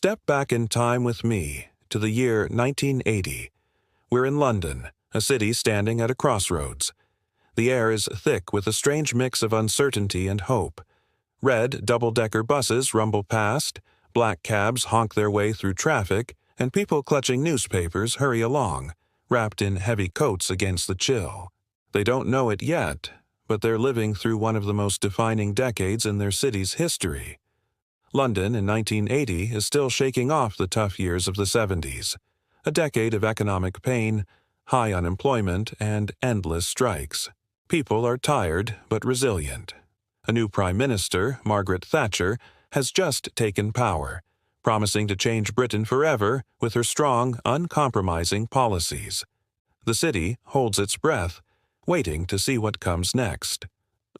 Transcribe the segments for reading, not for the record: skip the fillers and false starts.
Step back in time with me to the year 1980. We're in London, a city standing at a crossroads. The air is thick with a strange mix of uncertainty and hope. Red double-decker buses rumble past, black cabs honk their way through traffic, and people clutching newspapers hurry along, wrapped in heavy coats against the chill. They don't know it yet, but they're living through one of the most defining decades in their city's history. London in 1980 is still shaking off the tough years of the 70s, a decade of economic pain, high unemployment, and endless strikes. People are tired but resilient. A new Prime Minister, Margaret Thatcher, has just taken power, promising to change Britain forever with her strong, uncompromising policies. The city holds its breath, waiting to see what comes next.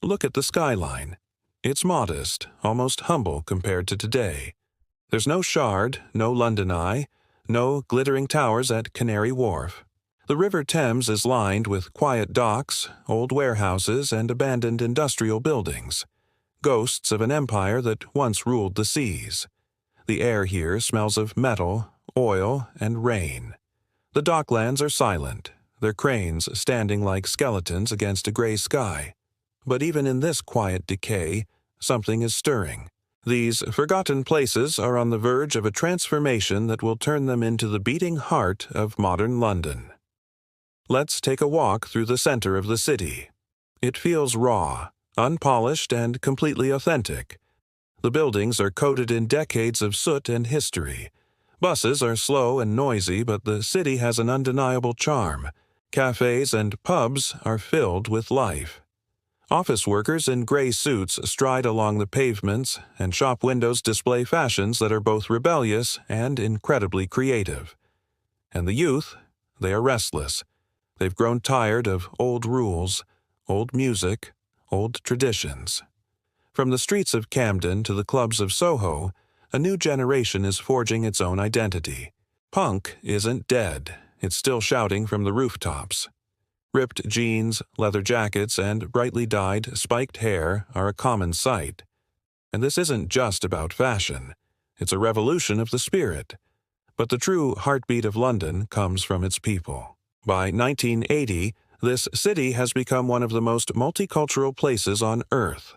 Look at the skyline. It's modest, almost humble compared to today. There's no Shard, no London Eye, no glittering towers at Canary Wharf. The River Thames is lined with quiet docks, old warehouses, and abandoned industrial buildings, ghosts of an empire that once ruled the seas. The air here smells of metal, oil, and rain. The docklands are silent, their cranes standing like skeletons against a gray sky. But even in this quiet decay, something is stirring. These forgotten places are on the verge of a transformation that will turn them into the beating heart of modern London. Let's take a walk through the center of the city. It feels raw, unpolished, and completely authentic. The buildings are coated in decades of soot and history. Buses are slow and noisy, but the city has an undeniable charm. Cafes and pubs are filled with life. Office workers in gray suits stride along the pavements, and shop windows display fashions that are both rebellious and incredibly creative. And the youth, they are restless. They've grown tired of old rules, old music, old traditions. From the streets of Camden to the clubs of Soho, a new generation is forging its own identity. Punk isn't dead. It's still shouting from the rooftops. Ripped jeans, leather jackets, and brightly dyed, spiked hair are a common sight. And this isn't just about fashion. It's a revolution of the spirit. But the true heartbeat of London comes from its people. By 1980, this city has become one of the most multicultural places on Earth.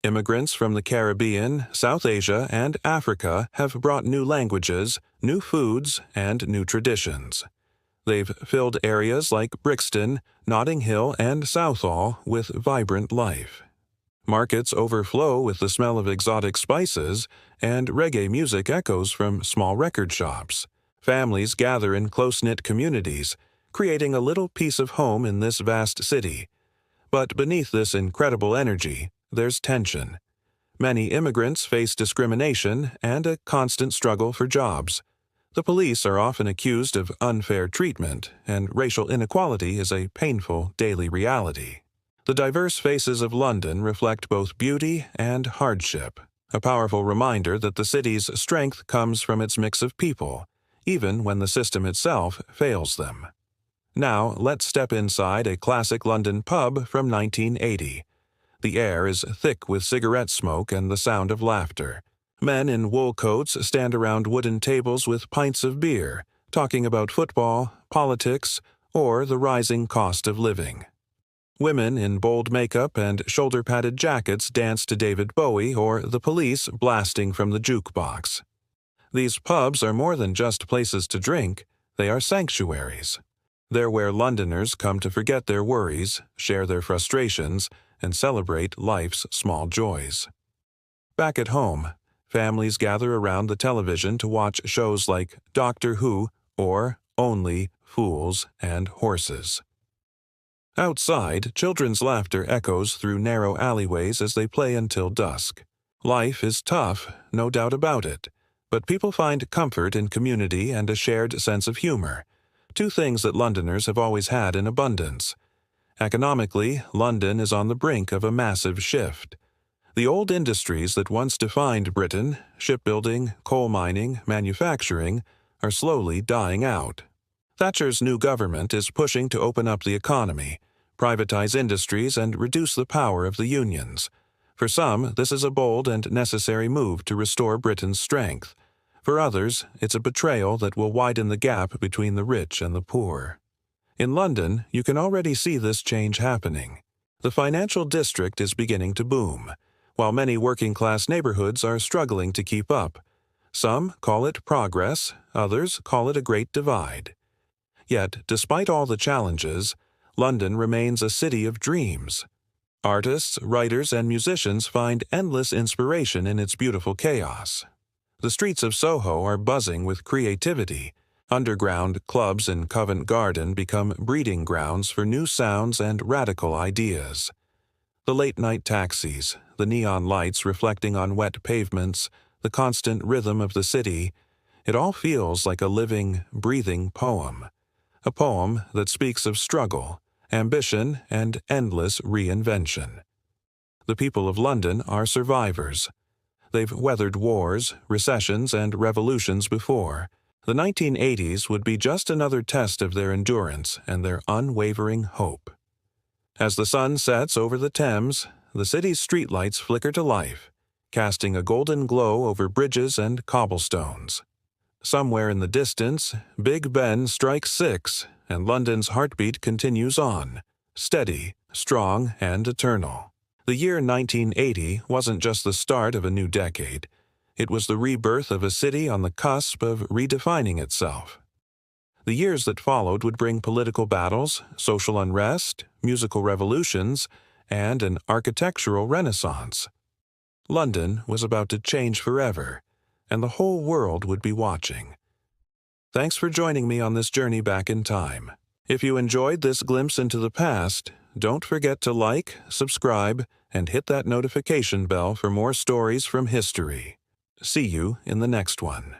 Immigrants from the Caribbean, South Asia, and Africa have brought new languages, new foods, and new traditions. They've filled areas like Brixton, Notting Hill, and Southall with vibrant life. Markets overflow with the smell of exotic spices, and reggae music echoes from small record shops. Families gather in close-knit communities, creating a little piece of home in this vast city. But beneath this incredible energy, there's tension. Many immigrants face discrimination and a constant struggle for jobs. The police are often accused of unfair treatment, and racial inequality is a painful daily reality. The diverse faces of London reflect both beauty and hardship, a powerful reminder that the city's strength comes from its mix of people, even when the system itself fails them. Now, let's step inside a classic London pub from 1980. The air is thick with cigarette smoke and the sound of laughter. Men in wool coats stand around wooden tables with pints of beer, talking about football, politics, or the rising cost of living. Women in bold makeup and shoulder-padded jackets dance to David Bowie or The Police blasting from the jukebox. These pubs are more than just places to drink, they are sanctuaries. They're where Londoners come to forget their worries, share their frustrations, and celebrate life's small joys. Back at home, families gather around the television to watch shows like Doctor Who or Only Fools and Horses. Outside, children's laughter echoes through narrow alleyways as they play until dusk. Life is tough, no doubt about it, but people find comfort in community and a shared sense of humor, two things that Londoners have always had in abundance. Economically, London is on the brink of a massive shift. The old industries that once defined Britain, shipbuilding, coal mining, manufacturing, are slowly dying out. Thatcher's new government is pushing to open up the economy, privatize industries, and reduce the power of the unions. For some, this is a bold and necessary move to restore Britain's strength. For others, it's a betrayal that will widen the gap between the rich and the poor. In London, you can already see this change happening. The financial district is beginning to boom, while many working-class neighborhoods are struggling to keep up. Some call it progress, others call it a great divide. Yet, despite all the challenges, London remains a city of dreams. Artists, writers, and musicians find endless inspiration in its beautiful chaos. The streets of Soho are buzzing with creativity. Underground clubs in Covent Garden become breeding grounds for new sounds and radical ideas. The late-night taxis, the neon lights reflecting on wet pavements, the constant rhythm of the city, it all feels like a living, breathing poem. A poem that speaks of struggle, ambition, and endless reinvention. The people of London are survivors. They've weathered wars, recessions, and revolutions before. The 1980s would be just another test of their endurance and their unwavering hope. As the sun sets over the Thames, the city's streetlights flicker to life, casting a golden glow over bridges and cobblestones. Somewhere in the distance, Big Ben strikes 6, and London's heartbeat continues on, steady, strong, and eternal. The year 1980 wasn't just the start of a new decade. It was the rebirth of a city on the cusp of redefining itself. The years that followed would bring political battles, social unrest, musical revolutions, and an architectural renaissance. London was about to change forever, and the whole world would be watching. Thanks for joining me on this journey back in time. If you enjoyed this glimpse into the past, don't forget to like, subscribe, and hit that notification bell for more stories from history. See you in the next one.